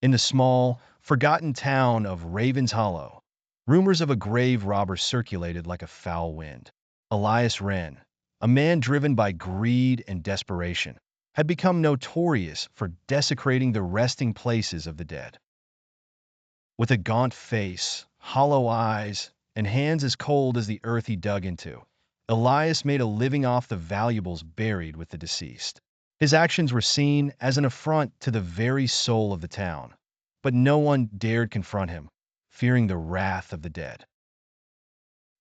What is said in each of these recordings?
In the small, forgotten town of Ravenshollow, rumors of a grave robber circulated like a foul wind. Elias Wren, a man driven by greed and desperation, had become notorious for desecrating the resting places of the dead. With a gaunt face, hollow eyes, and hands as cold as the earth he dug into, Elias made a living off the valuables buried with the deceased. His actions were seen as an affront to the very soul of the town, but no one dared confront him, fearing the wrath of the dead.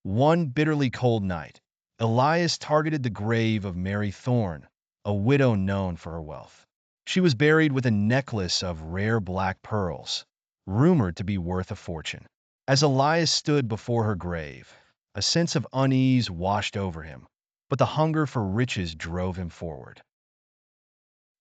One bitterly cold night, Elias targeted the grave of Mary Thorn, a widow known for her wealth. She was buried with a necklace of rare black pearls, rumored to be worth a fortune. As Elias stood before her grave, a sense of unease washed over him, but the hunger for riches drove him forward.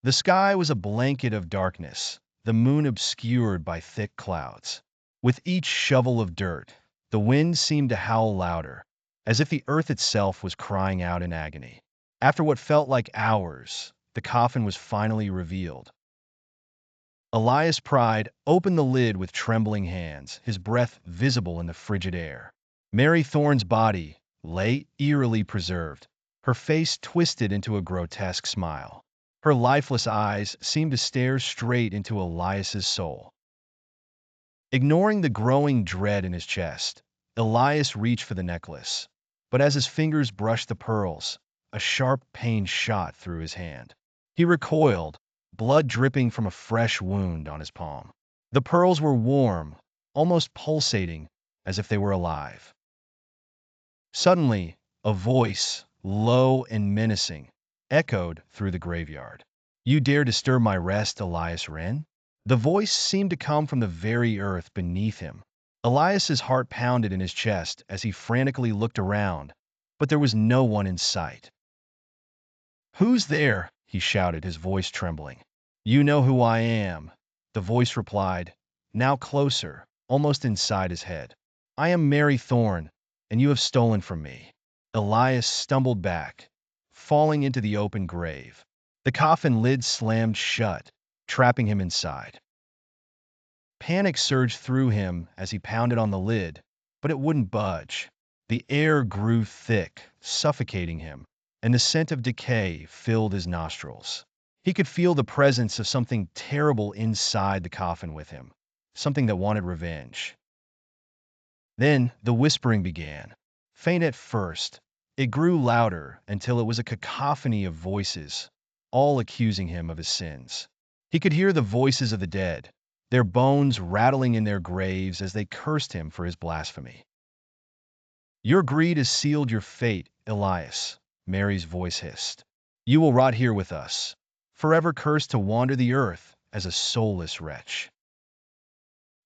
The sky was a blanket of darkness, the moon obscured by thick clouds. With each shovel of dirt, the wind seemed to howl louder, as if the earth itself was crying out in agony. After what felt like hours, the coffin was finally revealed. Elias pried opened the lid with trembling hands, his breath visible in the frigid air. Mary Thorn's body lay eerily preserved, her face twisted into a grotesque smile. Her lifeless eyes seemed to stare straight into Elias's soul. Ignoring the growing dread in his chest, Elias reached for the necklace, but as his fingers brushed the pearls, a sharp pain shot through his hand. He recoiled, blood dripping from a fresh wound on his palm. The pearls were warm, almost pulsating, as if they were alive. Suddenly, a voice, low and menacing, echoed through the graveyard. "You dare disturb my rest, Elias Wren?" The voice seemed to come from the very earth beneath him. Elias's heart pounded in his chest as he frantically looked around, but there was no one in sight. "Who's there?" he shouted, his voice trembling. "You know who I am," the voice replied, now closer, almost inside his head. "I am Mary Thorn, and you have stolen from me." Elias stumbled back, falling into the open grave. The coffin lid slammed shut, trapping him inside. Panic surged through him as he pounded on the lid, but it wouldn't budge. The air grew thick, suffocating him, and the scent of decay filled his nostrils. He could feel the presence of something terrible inside the coffin with him, something that wanted revenge. Then the whispering began. Faint at first, it grew louder until it was a cacophony of voices, all accusing him of his sins. He could hear the voices of the dead, their bones rattling in their graves as they cursed him for his blasphemy. "Your greed has sealed your fate, Elias," Mary's voice hissed. "You will rot here with us, forever cursed to wander the earth as a soulless wretch."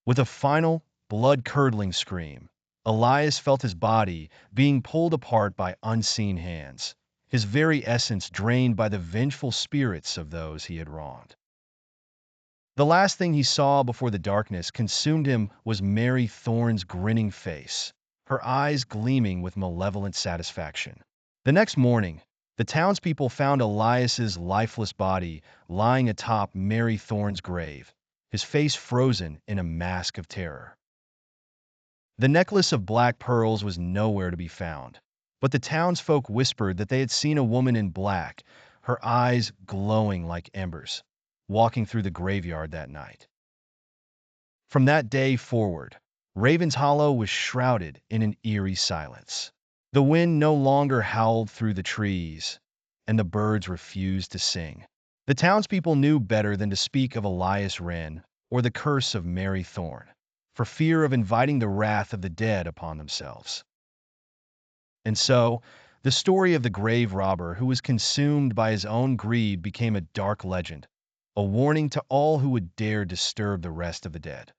With a final, blood-curdling scream, Elias felt his body being pulled apart by unseen hands, his very essence drained by the vengeful spirits of those he had wronged. The last thing he saw before the darkness consumed him was Mary Thorn's grinning face, her eyes gleaming with malevolent satisfaction. The next morning, the townspeople found Elias's lifeless body lying atop Mary Thorn's grave, his face frozen in a mask of terror. The necklace of black pearls was nowhere to be found, but the townsfolk whispered that they had seen a woman in black, her eyes glowing like embers, walking through the graveyard that night. From that day forward, Ravenshollow was shrouded in an eerie silence. The wind no longer howled through the trees, and the birds refused to sing. The townspeople knew better than to speak of Elias Wren or the curse of Mary Thorn, for fear of inviting the wrath of the dead upon themselves. And so, the story of the grave robber who was consumed by his own greed became a dark legend, a warning to all who would dare disturb the rest of the dead.